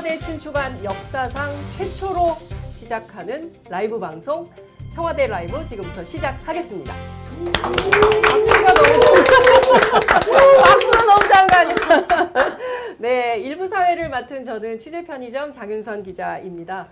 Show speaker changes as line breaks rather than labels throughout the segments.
청와대 춘추관 역사상 최초로 시작하는 라이브 방송 청와대 라이브 지금부터 시작하겠습니다. 박수가 너무 박수가 너무 장관이다. 네, 일부 사회를 맡은 저는 취재 편의점 장윤선 기자입니다.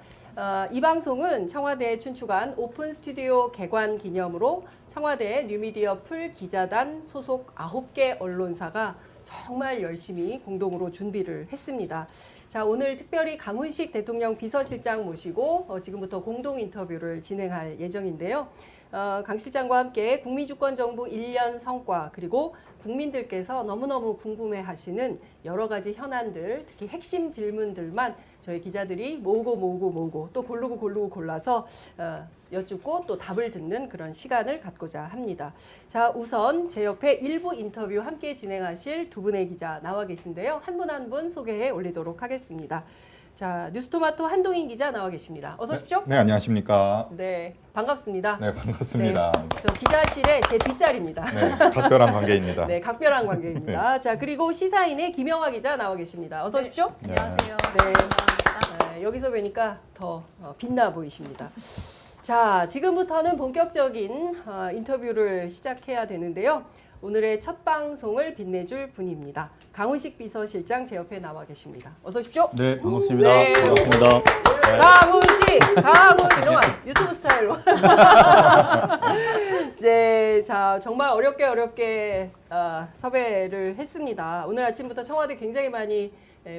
이 방송은 청와대 춘추관 오픈 스튜디오 개관 기념으로 청와대 뉴미디어 풀 기자단 소속 9개 언론사가 정말 열심히 공동으로 준비를 했습니다. 자, 오늘 특별히 강훈식 대통령 비서실장 모시고 지금부터 공동 인터뷰를 진행할 예정인데요. 강 실장과 함께 국민주권정부 1년 성과 그리고 국민들께서 너무너무 궁금해하시는 여러 가지 현안들, 특히 핵심 질문들만 저희 기자들이 모으고 또 고르고 골라서 여쭙고 또 답을 듣는 그런 시간을 갖고자 합니다. 자, 우선 제 옆에 일부 인터뷰 함께 진행하실 두 분의 기자 나와 계신데요. 한 분 한 분 소개해 올리도록 하겠습니다. 자, 뉴스토마토 한동인 기자 나와 계십니다. 어서 오십시오.
네, 안녕하십니까.
네, 반갑습니다.
네, 반갑습니다.
네, 저 기자실의 제 뒷자리입니다.
네, 각별한 관계입니다.
네, 각별한 관계입니다. 자, 그리고 시사인의 김영하 기자 나와 계십니다. 어서 오십시오.
네.
안녕하세요.
네, 여기서 뵈니까 더 빛나 보이십니다. 자, 지금부터는 본격적인 인터뷰를 시작해야 되는데요. 오늘의 첫 방송을 빛내줄 분입니다. 강훈식 비서실장 제 옆에 나와 계십니다. 어서 오십시오.
네, 반갑습니다.
네.
반갑습니다.
강훈식, 이놈아, 유튜브 스타일로. 네, 자, 정말 어렵게 섭외를 했습니다. 오늘 아침부터 청와대 굉장히 많이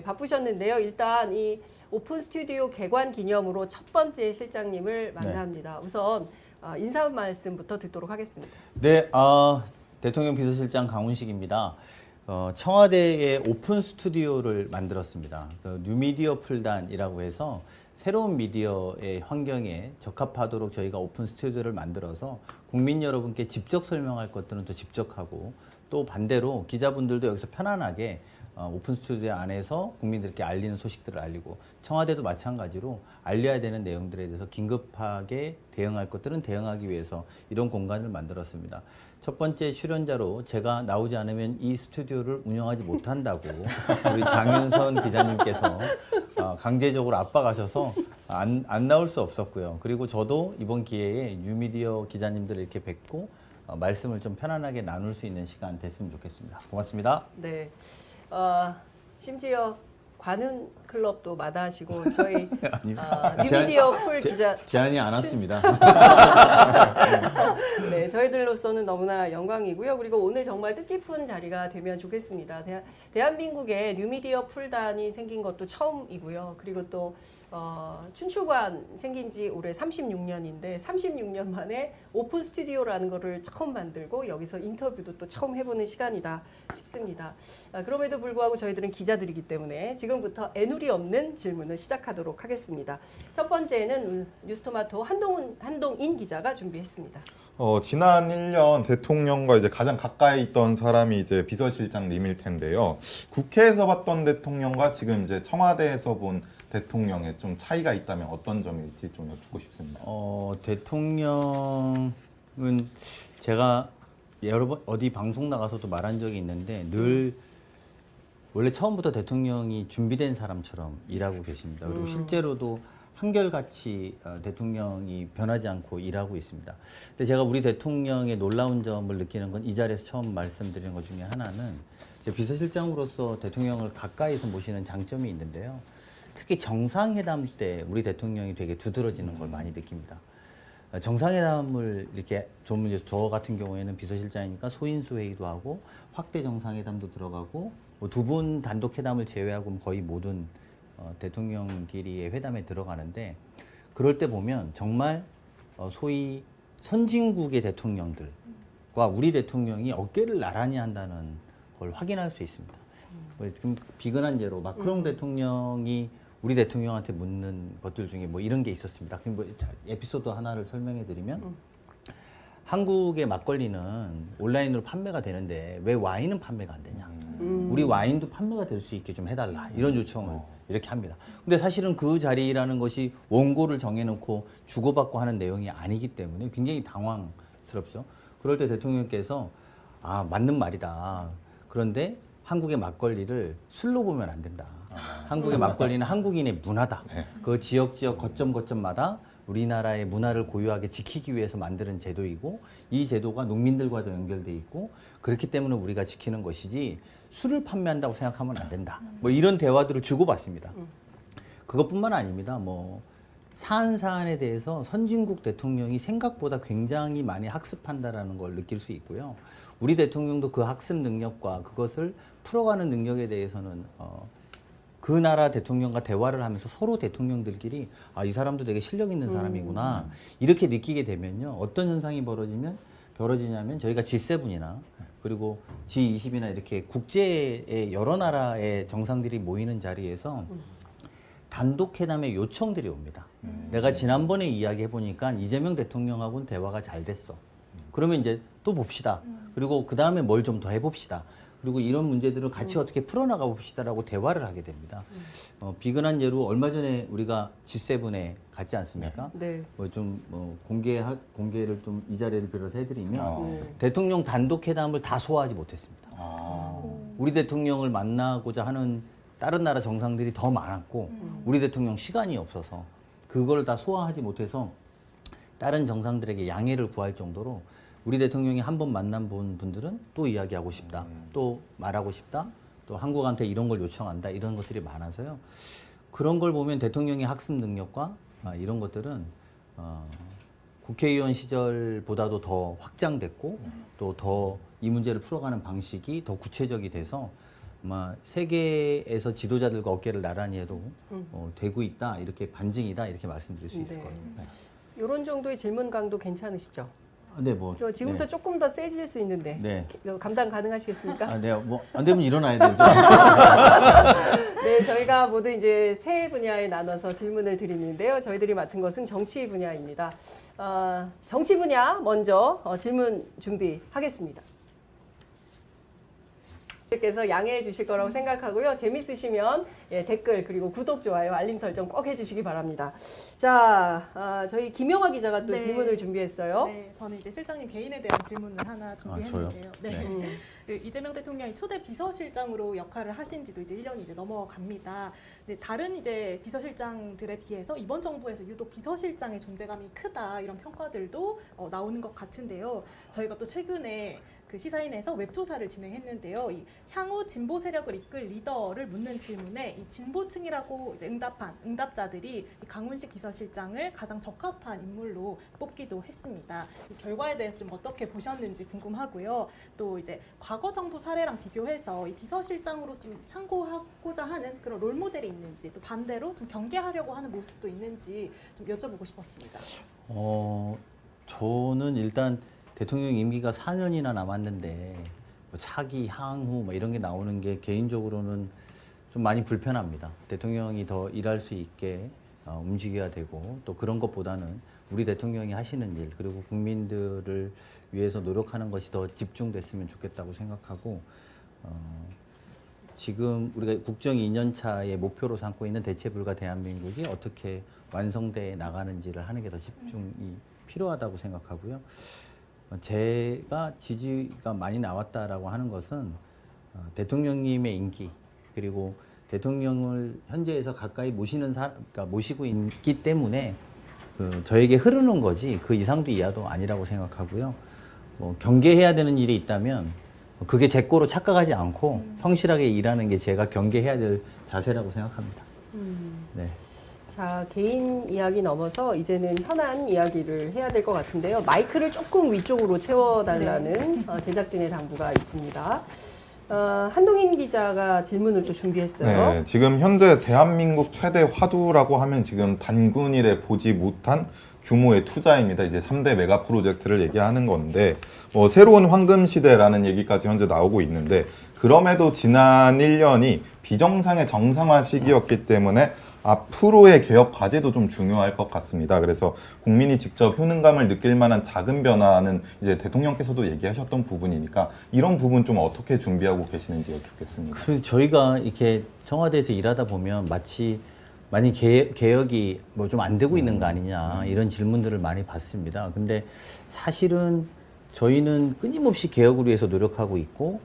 바쁘셨는데요. 일단 이 오픈 스튜디오 개관 기념으로 첫 번째 실장님을 만납니다. 우선 인사 말씀부터 듣도록 하겠습니다.
네, 대통령 비서실장 강훈식입니다. 청와대에 오픈 스튜디오를 만들었습니다. 뉴미디어 풀단이라고 해서 새로운 미디어의 환경에 적합하도록 저희가 오픈 스튜디오를 만들어서 국민 여러분께 직접 설명할 것들은 또 직접 하고 또 반대로 기자분들도 여기서 편안하게 오픈 스튜디오 안에서 국민들께 알리는 소식들을 알리고 청와대도 마찬가지로 알려야 되는 내용들에 대해서 긴급하게 대응할 것들은 대응하기 위해서 이런 공간을 만들었습니다. 첫 번째 출연자로 제가 나오지 않으면 이 스튜디오를 운영하지 못한다고 우리 장윤선 기자님께서 강제적으로 압박하셔서 안 나올 수 없었고요. 그리고 저도 이번 기회에 뉴미디어 기자님들을 이렇게 뵙고 말씀을 좀 편안하게 나눌 수 있는 시간 됐으면 좋겠습니다. 고맙습니다.
네. 심지어 관훈 클럽도 마다하시고 저희 뉴미디어 풀 기자
제안이 안 왔습니다.
네, 저희들로서는 너무나 영광이고요. 그리고 오늘 정말 뜻깊은 자리가 되면 좋겠습니다. 대한민국에 뉴미디어 풀단이 생긴 것도 처음이고요. 그리고 또 춘추관 생긴 지 올해 36년인데 36년 만에 오픈 스튜디오라는 거를 처음 만들고 여기서 인터뷰도 또 처음 해보는 시간이다 싶습니다. 그럼에도 불구하고 저희들은 기자들이기 때문에 지금부터 애누리 없는 질문을 시작하도록 하겠습니다. 첫 번째는 뉴스토마토 한동인 기자가 준비했습니다.
지난 1년 대통령과 이제 가장 가까이 있던 사람이 이제 비서실장님일 텐데요. 국회에서 봤던 대통령과 지금 이제 청와대에서 본 대통령에 좀 차이가 있다면 어떤 점일지 좀 여쭙고 싶습니다.
대통령은 제가 여러 번 어디 방송 나가서도 말한 적이 있는데 늘 원래 처음부터 대통령이 준비된 사람처럼 일하고 계십니다. 그리고 실제로도 한결같이 대통령이 변하지 않고 일하고 있습니다. 근데 제가 우리 대통령의 놀라운 점을 느끼는 건 이 자리에서 처음 말씀드리는 것 중에 하나는 비서실장으로서 대통령을 가까이서 모시는 장점이 있는데요. 특히 정상회담 때 우리 대통령이 되게 두드러지는 걸 많이 느낍니다. 정상회담을 이렇게 저 같은 경우에는 비서실장이니까 소인수 회의도 하고 확대 정상회담도 들어가고 두 분 단독 회담을 제외하고 거의 모든 대통령끼리의 회담에 들어가는데 그럴 때 보면 정말 소위 선진국의 대통령들과 우리 대통령이 어깨를 나란히 한다는 걸 확인할 수 있습니다. 지금 비근한 예로 마크롱 대통령이 우리 대통령한테 묻는 것들 중에 뭐 이런 게 있었습니다. 에피소드 하나를 설명해 드리면 한국의 막걸리는 온라인으로 판매가 되는데 왜 와인은 판매가 안 되냐. 우리 와인도 판매가 될 수 있게 좀 해달라. 이런 요청을 이렇게 합니다. 근데 사실은 그 자리라는 것이 원고를 정해놓고 주고받고 하는 내용이 아니기 때문에 굉장히 당황스럽죠. 그럴 때 대통령께서 맞는 말이다. 그런데 한국의 막걸리를 술로 보면 안 된다. 한국의 막걸리는 한국인의 문화다.
네.
그 지역 거점마다 우리나라의 문화를 고유하게 지키기 위해서 만드는 제도이고 이 제도가 농민들과도 연결돼 있고 그렇기 때문에 우리가 지키는 것이지 술을 판매한다고 생각하면 안 된다. 뭐 이런 대화들을 주고받습니다. 그것뿐만 아닙니다. 뭐 사안에 대해서 선진국 대통령이 생각보다 굉장히 많이 학습한다라는 걸 느낄 수 있고요. 우리 대통령도 그 학습 능력과 그것을 풀어가는 능력에 대해서는 그 나라 대통령과 대화를 하면서 서로 대통령들끼리 아, 이 사람도 되게 실력 있는 사람이구나 이렇게 느끼게 되면요. 어떤 현상이 벌어지냐면 저희가 G7이나 그리고 G20이나 이렇게 국제의 여러 나라의 정상들이 모이는 자리에서 단독 회담의 요청들이 옵니다. 내가 지난번에 이야기해 보니까 이재명 대통령하고는 대화가 잘 됐어. 그러면 이제 또 봅시다. 그리고 그 다음에 뭘 좀 더 해봅시다. 그리고 이런 문제들을 같이 어떻게 풀어나가 봅시다라고 대화를 하게 됩니다. 비근한 예로 얼마 전에 우리가 G7에 갔지 않습니까?
네.
공개를 좀 이 자리를 빌어서 해드리면
네.
대통령 단독 회담을 다 소화하지 못했습니다. 우리 대통령을 만나고자 하는 다른 나라 정상들이 더 많았고 우리 대통령 시간이 없어서 그걸 다 소화하지 못해서 다른 정상들에게 양해를 구할 정도로 우리 대통령이 한 번 만난 분들은 또 이야기하고 싶다, 또 말하고 싶다, 또 한국한테 이런 걸 요청한다 이런 것들이 많아서요. 그런 걸 보면 대통령의 학습 능력과 이런 것들은 국회의원 시절보다도 더 확장됐고 또 더 이 문제를 풀어가는 방식이 더 구체적이 돼서 아마 세계에서 지도자들과 어깨를 나란히 해도 되고 있다 이렇게 반증이다 이렇게 말씀드릴 수 있을
네.
것 같아요.
이런 정도의 질문 강도 괜찮으시죠?
네, 뭐
지금부터
네.
조금 더 세질 수 있는데
네.
감당 가능하시겠습니까?
네, 뭐 안 되면 일어나야 되죠.
네, 저희가 모두 이제 세 분야에 나눠서 질문을 드리는데요. 저희들이 맡은 것은 정치 분야입니다. 정치 분야 먼저 질문 준비하겠습니다. 께서 양해해 주실 거라고 생각하고요. 재밌으시면 댓글 그리고 구독, 좋아요, 알림 설정 꼭 해주시기 바랍니다. 자, 저희 김영화 기자가 또
네.
질문을 준비했어요.
네, 저는 이제 실장님 개인에 대한 질문을 하나 준비했는데요.
네.
그 이재명 대통령이 초대 비서실장으로 역할을 하신 지도 이제 1년이 이제 넘어갑니다. 근데 다른 이제 비서실장들에 비해서 이번 정부에서 유독 비서실장의 존재감이 크다 이런 평가들도 나오는 것 같은데요. 저희가 또 최근에 그 시사인에서 웹조사를 진행했는데요. 이 향후 진보 세력을 이끌 리더를 묻는 질문에 이 진보층이라고 이제 응답자들이 이 강훈식 비서실장을 가장 적합한 인물로 뽑기도 했습니다. 이 결과에 대해서 좀 어떻게 보셨는지 궁금하고요. 또 이제 과거 정부 사례랑 비교해서 이 비서실장으로 좀 참고하고자 하는 그런 롤모델이 있는지 또 반대로 좀 경계하려고 하는 모습도 있는지 좀 여쭤보고 싶었습니다.
저는 일단 대통령 임기가 4년이나 남았는데 뭐 차기, 향후 뭐 이런 게 나오는 게 개인적으로는 좀 많이 불편합니다. 대통령이 더 일할 수 있게 움직여야 되고 또 그런 것보다는 우리 대통령이 하시는 일 그리고 국민들을 위해서 노력하는 것이 더 집중됐으면 좋겠다고 생각하고 지금 우리가 국정 2년차의 목표로 삼고 있는 대체불가 대한민국이 어떻게 완성돼 나가는지를 하는 게 더 집중이 필요하다고 생각하고요. 제가 지지가 많이 나왔다라고 하는 것은 대통령님의 인기 그리고 대통령을 현재에서 가까이 그러니까 모시고 있기 때문에 저에게 흐르는 거지 그 이상도 이하도 아니라고 생각하고요. 뭐 경계해야 되는 일이 있다면 그게 제 거로 착각하지 않고 성실하게 일하는 게 제가 경계해야 될 자세라고 생각합니다. 네.
자, 개인 이야기 넘어서 이제는 현안 이야기를 해야 될 것 같은데요. 마이크를 조금 위쪽으로 채워달라는 제작진의 당부가 있습니다. 한동인 기자가 질문을 또 준비했어요.
네, 지금 현재 대한민국 최대 화두라고 하면 지금 단군 이래 보지 못한 규모의 투자입니다. 이제 3대 메가 프로젝트를 얘기하는 건데 새로운 황금 시대라는 얘기까지 현재 나오고 있는데 그럼에도 지난 1년이 비정상의 정상화 시기였기 때문에 앞으로의 개혁 과제도 좀 중요할 것 같습니다. 그래서 국민이 직접 효능감을 느낄 만한 작은 변화는 이제 대통령께서도 얘기하셨던 부분이니까 이런 부분 좀 어떻게 준비하고 계시는지 여쭙겠습니다.
그래서 저희가 이렇게 청와대에서 일하다 보면 마치 많이 개혁이 뭐 좀 안 되고 있는 거 아니냐 이런 질문들을 많이 받습니다. 근데 사실은 저희는 끊임없이 개혁을 위해서 노력하고 있고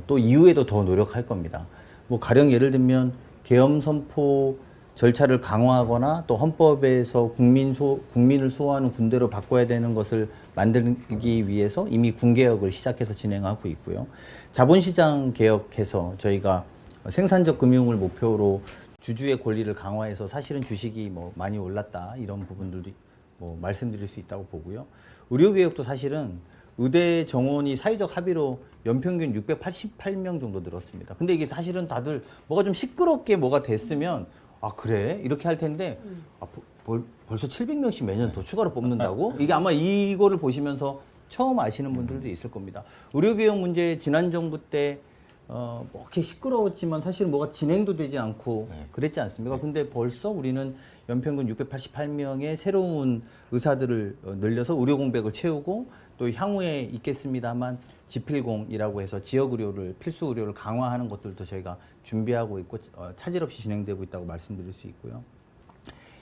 또 이후에도 더 노력할 겁니다. 뭐 가령 예를 들면 계엄 선포 절차를 강화하거나 또 헌법에서 국민을 수호하는 군대로 바꿔야 되는 것을 만들기 위해서 이미 군개혁을 시작해서 진행하고 있고요. 자본시장 개혁해서 저희가 생산적 금융을 목표로 주주의 권리를 강화해서 사실은 주식이 뭐 많이 올랐다 이런 부분들도 뭐 말씀드릴 수 있다고 보고요. 의료개혁도 사실은 의대 정원이 사회적 합의로 연평균 688명 정도 늘었습니다. 근데 이게 사실은 다들 뭐가 좀 시끄럽게 뭐가 됐으면 아 그래? 이렇게 할 텐데 아, 벌써 700명씩 매년 더 추가로 뽑는다고? 이게 아마 이거를 보시면서 처음 아시는 분들도 있을 겁니다. 의료개혁 문제 지난 정부 때 뭐 이렇게 시끄러웠지만 사실 뭐가 진행도 되지 않고 그랬지 않습니까? 근데 벌써 우리는 연평균 688명의 새로운 의사들을 늘려서 의료 공백을 채우고 또 향후에 있겠습니다만 지필공이라고 해서 지역 의료를 필수 의료를 강화하는 것들도 저희가 준비하고 있고 차질 없이 진행되고 있다고 말씀드릴 수 있고요.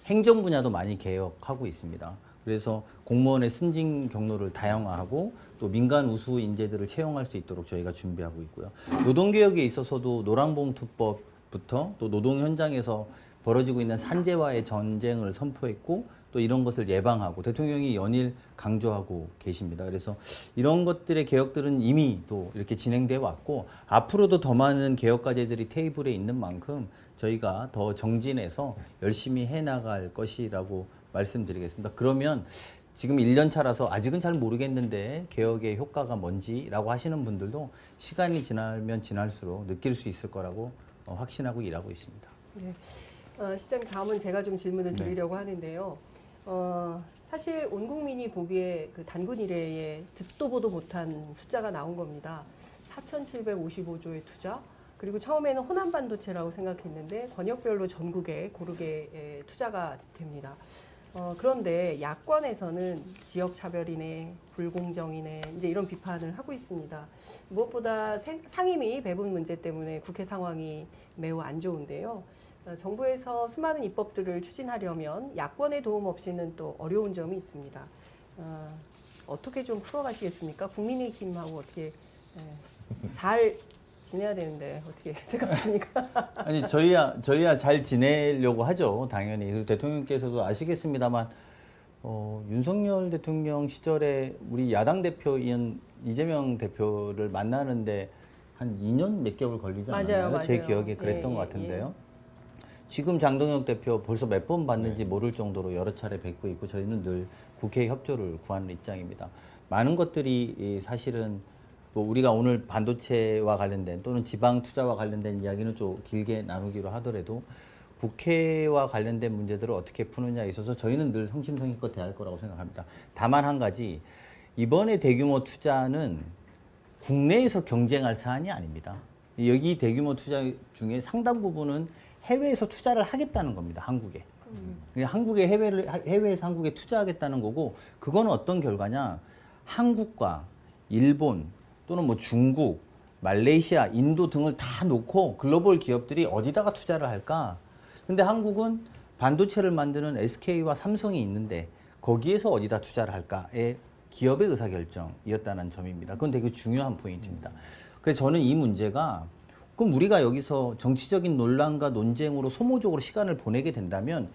행정 분야도 많이 개혁하고 있습니다. 그래서 공무원의 승진 경로를 다양화하고 또 민간 우수 인재들을 채용할 수 있도록 저희가 준비하고 있고요. 노동개혁에 있어서도 노란봉투법부터 또 노동 현장에서 벌어지고 있는 산재와의 전쟁을 선포했고 또 이런 것을 예방하고 대통령이 연일 강조하고 계십니다. 그래서 이런 것들의 개혁들은 이미 또 이렇게 진행돼 왔고 앞으로도 더 많은 개혁 과제들이 테이블에 있는 만큼 저희가 더 정진해서 열심히 해나갈 것이라고 말씀드리겠습니다. 그러면 지금 1년 차라서 아직은 잘 모르겠는데 개혁의 효과가 뭔지라고 하시는 분들도 시간이 지나면 지날수록 느낄 수 있을 거라고 확신하고 일하고 있습니다.
네. 실장님 다음은 제가 좀 질문을 드리려고 하는데요. 사실 온 국민이 보기에 그 단군 이래에 듣도 보도 못한 숫자가 나온 겁니다. 4,755조의 투자. 그리고 처음에는 호남 반도체라고 생각했는데 권역별로 전국에 고르게 투자가 됩니다. 그런데 야권에서는 지역 차별이네, 불공정이네, 이제 이런 비판을 하고 있습니다. 무엇보다 상임위 배분 문제 때문에 국회 상황이 매우 안 좋은데요. 정부에서 수많은 입법들을 추진하려면 야권의 도움 없이는 또 어려운 점이 있습니다. 어떻게 좀 풀어가시겠습니까? 국민의힘하고 어떻게 잘 지내야 되는데 어떻게 생각하십니까?
아니 저희야 잘 지내려고 하죠, 당연히. 그리고 대통령께서도 아시겠습니다만 윤석열 대통령 시절에 우리 야당 대표인 이재명 대표를 만나는데 한 2년 몇 개월 걸리지 않았나요?
맞아요.
제 기억에 그랬던 것 같은데요. 지금 장동혁 대표 벌써 몇 번 봤는지 모를 정도로 여러 차례 뵙고 있고 저희는 늘 국회 협조를 구하는 입장입니다. 많은 것들이 사실은 뭐 우리가 오늘 반도체와 관련된 또는 지방 투자와 관련된 이야기는 좀 길게 나누기로 하더라도 국회와 관련된 문제들을 어떻게 푸느냐에 있어서 저희는 늘 성심성의껏 대할 거라고 생각합니다. 다만 한 가지, 이번에 대규모 투자는 국내에서 경쟁할 사안이 아닙니다. 여기 대규모 투자 중에 상당 부분은 해외에서 투자를 하겠다는 겁니다, 한국에. 한국에 해외에서 한국에 투자하겠다는 거고, 그건 어떤 결과냐? 한국과 일본 또는 뭐 중국, 말레이시아, 인도 등을 다 놓고 글로벌 기업들이 어디다가 투자를 할까? 근데 한국은 반도체를 만드는 SK와 삼성이 있는데 거기에서 어디다 투자를 할까의 기업의 의사결정이었다는 점입니다. 그건 되게 중요한 포인트입니다. 그래서 저는 이 문제가 그럼 우리가 여기서 정치적인 논란과 논쟁으로 소모적으로 시간을 보내게 된다면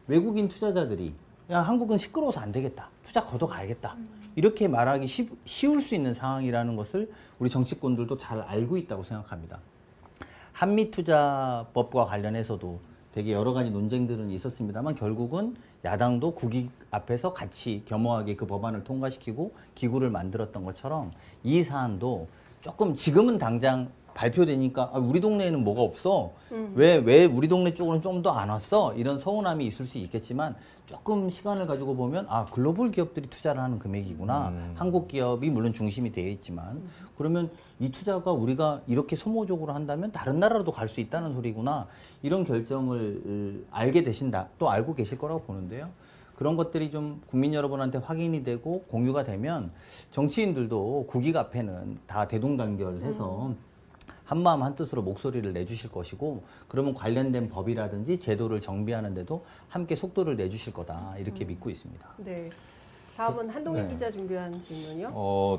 외국인 투자자들이 야, 한국은 시끄러워서 안 되겠다. 투자 걷어가야겠다. 이렇게 말하기 쉬울 수 있는 상황이라는 것을 우리 정치권들도 잘 알고 있다고 생각합니다. 한미투자법과 관련해서도 되게 여러 가지 논쟁들은 있었습니다만 결국은 야당도 국익 앞에서 같이 겸허하게 그 법안을 통과시키고 기구를 만들었던 것처럼 이 사안도 조금 지금은 당장 발표되니까 아, 우리 동네에는 뭐가 없어? 왜 우리 동네 쪽으로는 좀 더 안 왔어? 이런 서운함이 있을 수 있겠지만 조금 시간을 가지고 보면 아 글로벌 기업들이 투자를 하는 금액이구나. 한국 기업이 물론 중심이 되어 있지만 그러면 이 투자가 우리가 이렇게 소모적으로 한다면 다른 나라로도 갈 수 있다는 소리구나. 이런 결정을 알게 되신다. 또 알고 계실 거라고 보는데요. 그런 것들이 좀 국민 여러분한테 확인이 되고 공유가 되면 정치인들도 국익 앞에는 다 대동단결해서 한마음 한뜻으로 목소리를 내주실 것이고 그러면 관련된 법이라든지 제도를 정비하는 데도 함께 속도를 내주실 거다 이렇게 믿고 있습니다.
네. 다음은 한동희 기자 준비한 질문이요.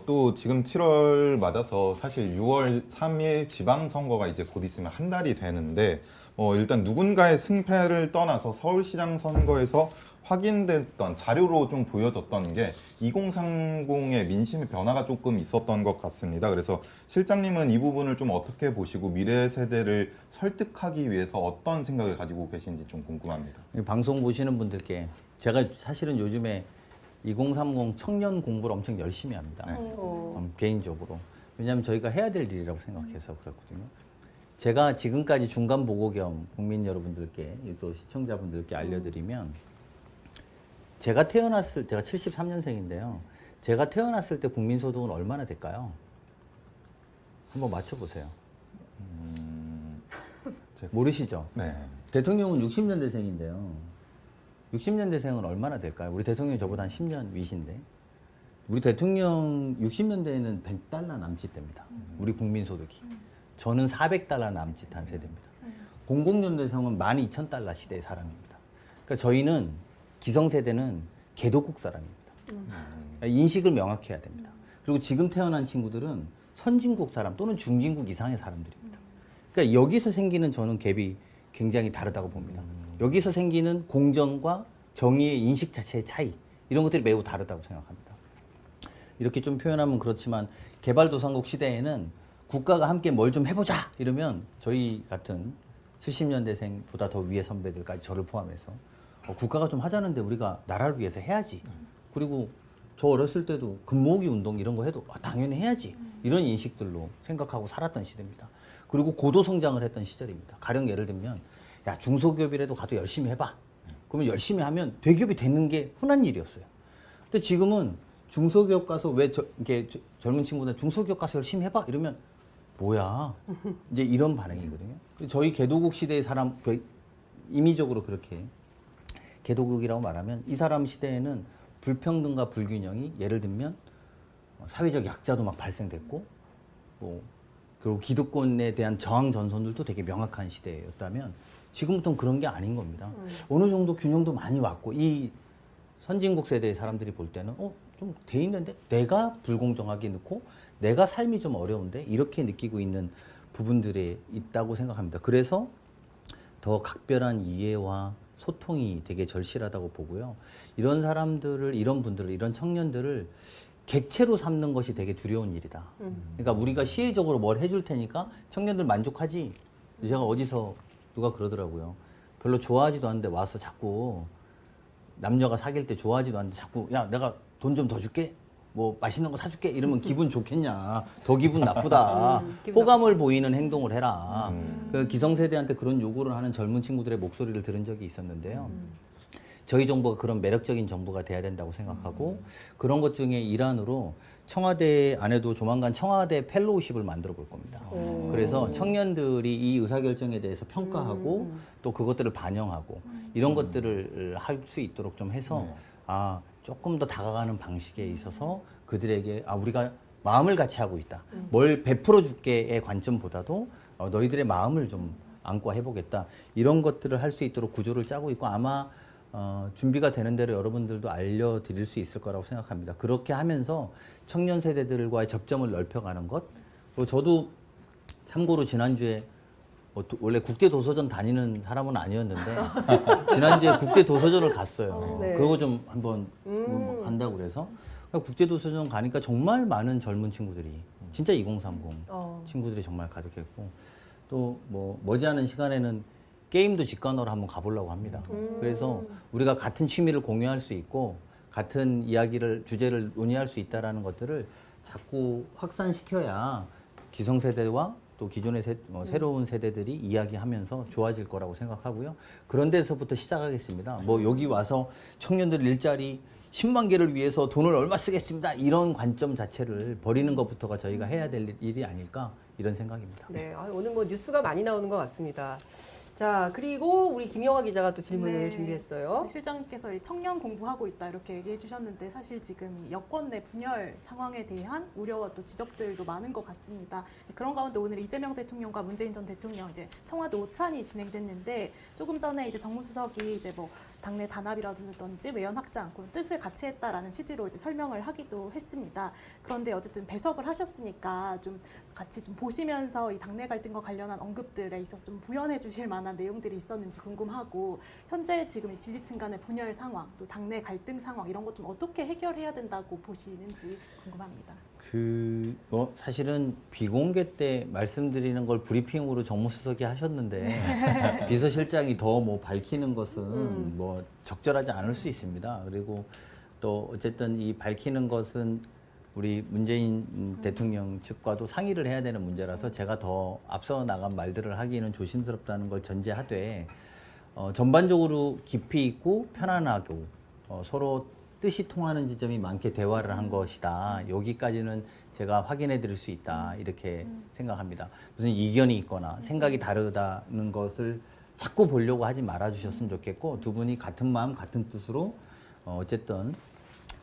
또 지금 7월 맞아서 사실 6월 3일 지방선거가 이제 곧 있으면 한 달이 되는데 일단 누군가의 승패를 떠나서 서울시장 선거에서 확인됐던 자료로 좀 보여졌던 게 2030의 민심의 변화가 조금 있었던 것 같습니다. 그래서 실장님은 이 부분을 좀 어떻게 보시고 미래 세대를 설득하기 위해서 어떤 생각을 가지고 계신지 좀 궁금합니다.
이 방송 보시는 분들께 제가 사실은 요즘에 2030 청년 공부를 엄청 열심히 합니다.
네.
개인적으로. 왜냐하면 저희가 해야 될 일이라고 생각해서 그렇거든요. 제가 지금까지 중간 보고 겸 국민 여러분들께 또 시청자분들께 알려드리면 제가 태어났을 때가 73년생인데요. 제가 태어났을 때 국민소득은 얼마나 될까요? 한번 맞춰보세요. 모르시죠?
네.
대통령은 60년대생인데요. 60년대생은 얼마나 될까요? 우리 대통령이 저보다 한 10년 위신데. 우리 대통령 60년대에는 100달러 남짓됩니다. 우리 국민소득이. 저는 400달러 남짓한 세대입니다. 00년대생은 12,000달러 시대의 사람입니다. 그러니까 저희는 기성세대는 개도국 사람입니다. 인식을 명확히 해야 됩니다. 그리고 지금 태어난 친구들은 선진국 사람 또는 중진국 이상의 사람들입니다. 그러니까 여기서 생기는 저는 갭이 굉장히 다르다고 봅니다. 여기서 생기는 공정과 정의의 인식 자체의 차이, 이런 것들이 매우 다르다고 생각합니다. 이렇게 좀 표현하면 그렇지만 개발도상국 시대에는 국가가 함께 뭘 좀 해보자 이러면 저희 같은 70년대생보다 더 위의 선배들까지 저를 포함해서 국가가 좀 하자는데 우리가 나라를 위해서 해야지. 그리고 저 어렸을 때도 금모으기 운동 이런 거 해도 당연히 해야지. 이런 인식들로 생각하고 살았던 시대입니다. 그리고 고도 성장을 했던 시절입니다. 가령 예를 들면 야 중소기업이라도 가도 열심히 해봐. 그러면 열심히 하면 대기업이 되는 게 흔한 일이었어요. 근데 지금은 중소기업 가서 왜 이렇게 젊은 친구들 중소기업 가서 열심히 해봐 이러면 뭐야 이제 이런 반응이거든요. 저희 개도국 시대의 사람 임의적으로 그렇게 개도국이라고 말하면 이 사람 시대에는 불평등과 불균형이 예를 들면 사회적 약자도 막 발생됐고 뭐 그리고 기득권에 대한 저항 전선들도 되게 명확한 시대였다면 지금부터는 그런 게 아닌 겁니다. 어느 정도 균형도 많이 왔고 이 선진국 세대의 사람들이 볼 때는 좀 돼 있는데 내가 불공정하게 넣고 내가 삶이 좀 어려운데 이렇게 느끼고 있는 부분들이 있다고 생각합니다. 그래서 더 각별한 이해와 소통이 되게 절실하다고 보고요. 이런 사람들을, 이런 분들을, 이런 청년들을 객체로 삼는 것이 되게 두려운 일이다. 그러니까 우리가 시혜적으로 뭘 해줄 테니까 청년들 만족하지. 제가 어디서 누가 그러더라고요. 별로 좋아하지도 않는데 와서 자꾸 남녀가 사귈 때 좋아하지도 않는데 자꾸 야 내가 돈 좀 더 줄게. 뭐 맛있는 거 사줄게 이러면 기분 좋겠냐. 더 기분 나쁘다. 호감을 보이는 행동을 해라. 그 기성세대한테 그런 요구를 하는 젊은 친구들의 목소리를 들은 적이 있었는데요. 저희 정부가 그런 매력적인 정부가 돼야 된다고 생각하고 그런 것 중에 일환으로 청와대 안에도 조만간 청와대 펠로우십을 만들어 볼 겁니다. 그래서 청년들이 이 의사결정에 대해서 평가하고 또 그것들을 반영하고 이런 것들을 할 수 있도록 좀 해서 조금 더 다가가는 방식에 있어서 그들에게 우리가 마음을 같이 하고 있다. 뭘 베풀어 줄게의 관점보다도 너희들의 마음을 좀 안고 해보겠다. 이런 것들을 할 수 있도록 구조를 짜고 있고 아마 준비가 되는 대로 여러분들도 알려드릴 수 있을 거라고 생각합니다. 그렇게 하면서 청년 세대들과의 접점을 넓혀가는 것. 그리고 저도 참고로 지난주에 원래 국제도서전 다니는 사람은 아니었는데 지난주에 국제도서전을 갔어요.
네.
그거 좀 한번 간다고 그래서 국제도서전 가니까 정말 많은 젊은 친구들이 진짜 2030 친구들이 정말 가득했고 또 뭐 머지않은 시간에는 게임도 직관으로 한번 가보려고 합니다. 그래서 우리가 같은 취미를 공유할 수 있고 같은 이야기를 주제를 논의할 수 있다라는 것들을 자꾸 확산시켜야 기성세대와 또 기존의 새로운 세대들이 이야기하면서 좋아질 거라고 생각하고요. 그런 데서부터 시작하겠습니다. 뭐 여기 와서 청년들 일자리 10만 개를 위해서 돈을 얼마 쓰겠습니다. 이런 관점 자체를 버리는 것부터가 저희가 해야 될 일이 아닐까 이런 생각입니다.
네, 오늘 뭐 뉴스가 많이 나오는 것 같습니다. 자, 그리고 우리 김영화 기자가 또 질문을 준비했어요.
실장님께서 청년 공부하고 있다 이렇게 얘기해 주셨는데 사실 지금 여권 내 분열 상황에 대한 우려와 또 지적들도 많은 것 같습니다. 그런 가운데 오늘 이재명 대통령과 문재인 전 대통령 이제 청와대 오찬이 진행됐는데 조금 전에 이제 정무수석이 이제 뭐 당내 단합이라든지 외연 확장 그런 뜻을 같이 했다라는 취지로 이제 설명을 하기도 했습니다. 그런데 어쨌든 배석을 하셨으니까 좀 같이 좀 보시면서 이 당내 갈등과 관련한 언급들에 있어서 좀 부연해 주실 만한 만한 내용들이 있었는지 궁금하고 현재 지금 지지층 간의 분열 상황, 또 당내 갈등 상황 이런 것 좀 어떻게 해결해야 된다고 보시는지 궁금합니다.
사실은 비공개 때 말씀드리는 걸 브리핑으로 정무수석이 하셨는데 비서실장이 더 뭐 밝히는 것은 뭐 적절하지 않을 수 있습니다. 그리고 또 어쨌든 이 밝히는 것은 우리 문재인 대통령 측과도 상의를 해야 되는 문제라서 제가 더 앞서 나간 말들을 하기는 조심스럽다는 걸 전제하되 전반적으로 깊이 있고 편안하고 서로 뜻이 통하는 지점이 많게 대화를 한 것이다. 여기까지는 제가 확인해 드릴 수 있다. 이렇게 생각합니다. 무슨 이견이 있거나 생각이 다르다는 것을 자꾸 보려고 하지 말아 주셨으면 좋겠고 두 분이 같은 마음 같은 뜻으로 어쨌든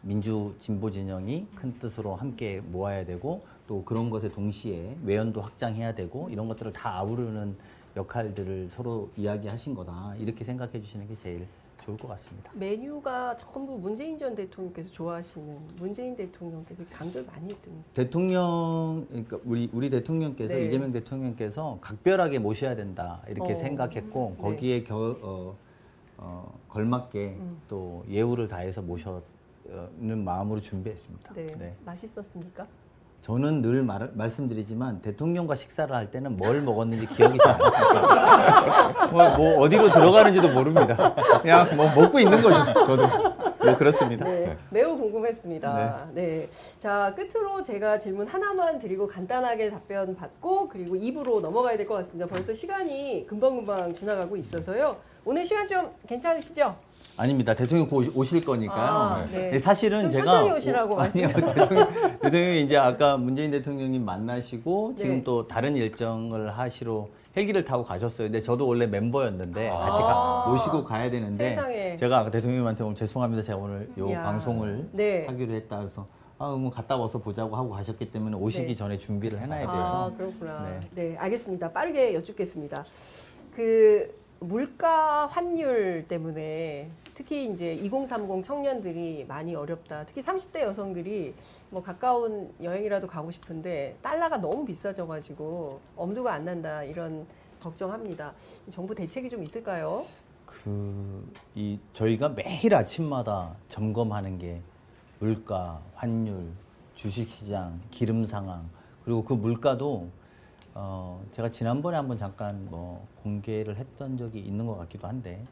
민주 진보 진영이 큰 뜻으로 함께 모아야 되고 또 그런 것에 동시에 외연도 확장해야 되고 이런 것들을 다 아우르는 역할들을 서로 이야기하신 거다. 이렇게 생각해 주시는 게 제일 좋을 것 같습니다.
메뉴가 전부 문재인 전 대통령께서 좋아하시는 문재인 대통령께서 강조를 많이 했던
대통령, 그러니까 우리 대통령께서
네.
이재명 대통령께서 각별하게 모셔야 된다 이렇게 생각했고
네.
거기에 걸맞게 또 예우를 다해서 모셔는 마음으로 준비했습니다.
네.
네.
맛있었습니까?
저는 늘 말씀드리지만 대통령과 식사를 할 때는 뭘 먹었는지 기억이 잘 안 나요. 뭐 어디로 들어가는지도 모릅니다. 그냥 뭐 먹고 있는 거죠. 저도. 네, 그렇습니다.
네, 매우 궁금했습니다. 네. 자, 끝으로 제가 질문 하나만 드리고 간단하게 답변 받고 그리고 2부로 넘어가야 될 것 같습니다. 벌써 시간이 금방금방 지나가고 있어서요. 오늘 시간 좀 괜찮으시죠?
아닙니다. 대통령 곧 오실 거니까요.
아, 네.
네, 사실은
좀
제가
천천히 오시라고
아니요, 대통령이 이제 아까 문재인 대통령님 만나시고 지금
네.
또 다른 일정을 하시러 헬기를 타고 가셨어요. 근데 저도 원래 멤버였는데 같이
아.
모시고 가야 되는데
세상에.
제가 아까 대통령님한테 오늘 죄송합니다. 제가 오늘 요
이야.
방송을
네.
하기로 했다 그래서 뭐 갔다 와서 보자고 하고 가셨기 때문에 오시기
네.
전에 준비를 해놔야
아,
돼서
그렇구나.
네.
네, 알겠습니다. 빠르게 여쭙겠습니다. 그 물가 환율 때문에 특히 이제 2030 청년들이 많이 어렵다. 특히 30대 여성들이 뭐 가까운 여행이라도 가고 싶은데 달러가 너무 비싸져가지고 엄두가 안 난다. 이런 걱정합니다. 정부 대책이 좀 있을까요?
저희가 매일 아침마다 점검하는 게 물가, 환율, 주식시장, 기름 상황 그리고 그 물가도 제가 지난번에 한번 잠깐 뭐 공개를 했던 적이 있는 것 같기도 한데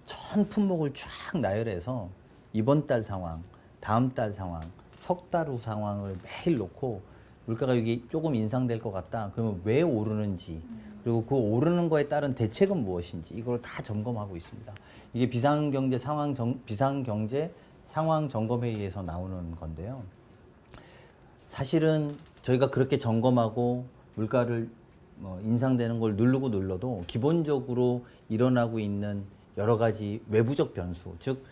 전 품목을 쫙 나열해서 이번 달 상황, 다음 달 상황, 석 달 후 상황을 매일 놓고 물가가 여기 조금 인상될 것 같다. 그러면 왜 오르는지 그리고 그 오르는 거에 따른 대책은 무엇인지 이걸 다 점검하고 있습니다. 이게 비상경제 상황 점검회의에서 나오는 건데요. 사실은 저희가 그렇게 점검하고 물가를 인상되는 걸 누르고 눌러도 기본적으로 일어나고 있는 여러 가지 외부적 변수, 즉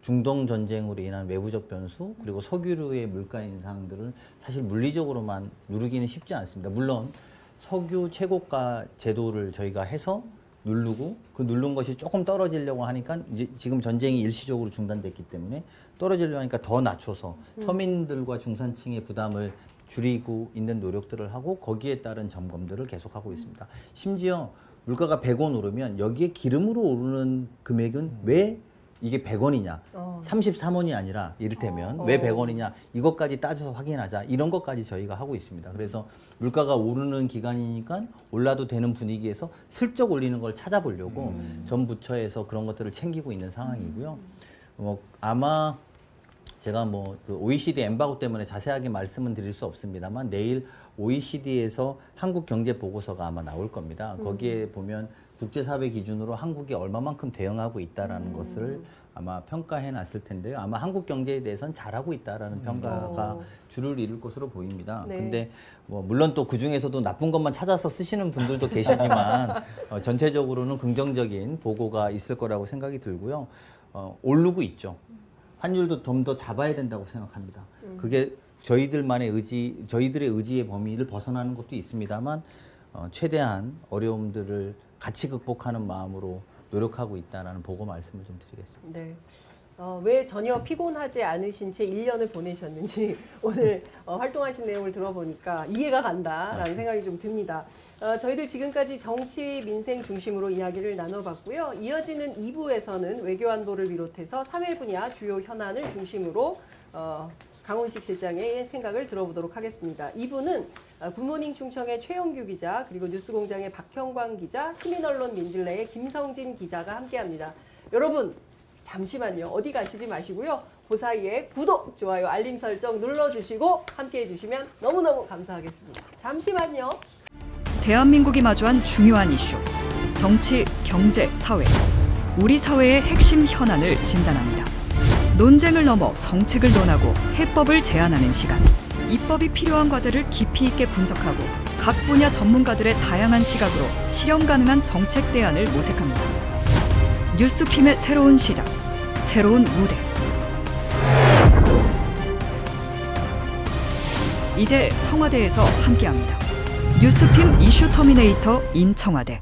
중동 전쟁으로 인한 외부적 변수 그리고 석유류의 물가 인상들을 사실 물리적으로만 누르기는 쉽지 않습니다. 물론 석유 최고가 제도를 저희가 해서 누르고 그 누른 것이 조금 떨어지려고 하니까 이제 지금 전쟁이 일시적으로 중단됐기 때문에 떨어지려고 하니까 더 낮춰서 서민들과 중산층의 부담을 줄이고 있는 노력들을 하고 거기에 따른 점검들을 계속하고 있습니다. 심지어 물가가 100원 오르면 여기에 기름으로 오르는 금액은 왜 이게 100원이냐 33원이 아니라 이를테면 왜 100원이냐 이것까지 따져서 확인하자 이런 것까지 저희가 하고 있습니다. 그래서 물가가 오르는 기간이니까 올라도 되는 분위기에서 슬쩍 올리는 걸 찾아보려고 전 부처에서 그런 것들을 챙기고 있는 상황이고요. 아마 제가 그 OECD 엠바고 때문에 자세하게 말씀은 드릴 수 없습니다만 내일 OECD에서 한국 경제 보고서가 아마 나올 겁니다. 거기에 보면 국제사회 기준으로 한국이 얼마만큼 대응하고 있다라는 것을 아마 평가해 놨을 텐데요. 아마 한국 경제에 대해서는 잘하고 있다라는 평가가 주를 이룰 것으로 보입니다.
네.
근데 물론 또 그 중에서도 나쁜 것만 찾아서 쓰시는 분들도 계시지만 전체적으로는 긍정적인 보고가 있을 거라고 생각이 들고요. 오르고 있죠. 환율도 좀 더 잡아야 된다고 생각합니다. 그게 저희들의 의지의 범위를 벗어나는 것도 있습니다만 최대한 어려움들을 같이 극복하는 마음으로 노력하고 있다는 보고 말씀을 좀 드리겠습니다.
네. 왜 전혀 피곤하지 않으신 채 1년을 보내셨는지 오늘 활동하신 내용을 들어보니까 이해가 간다라는 생각이 좀 듭니다. 저희들 지금까지 정치 민생 중심으로 이야기를 나눠봤고요. 이어지는 2부에서는 외교안보를 비롯해서 사회 분야 주요 현안을 중심으로 강훈식 실장의 생각을 들어보도록 하겠습니다. 2부는 굿모닝 충청의 최영규 기자, 그리고 뉴스공장의 박형광 기자, 시민언론 민들레의 김성진 기자가 함께합니다. 여러분 잠시만요. 어디 가시지 마시고요. 그 사이에 구독, 좋아요, 알림 설정 눌러주시고 함께해 주시면 너무너무 감사하겠습니다. 잠시만요.
대한민국이 마주한 중요한 이슈, 정치, 경제, 사회, 우리 사회의 핵심 현안을 진단합니다. 논쟁을 넘어 정책을 논하고 해법을 제안하는 시간. 입법이 필요한 과제를 깊이 있게 분석하고 각 분야 전문가들의 다양한 시각으로 실현 가능한 정책 대안을 모색합니다. 뉴스핌의 새로운 시작, 새로운 무대. 이제 청와대에서 함께합니다. 뉴스핌 이슈 터미네이터 인 청와대.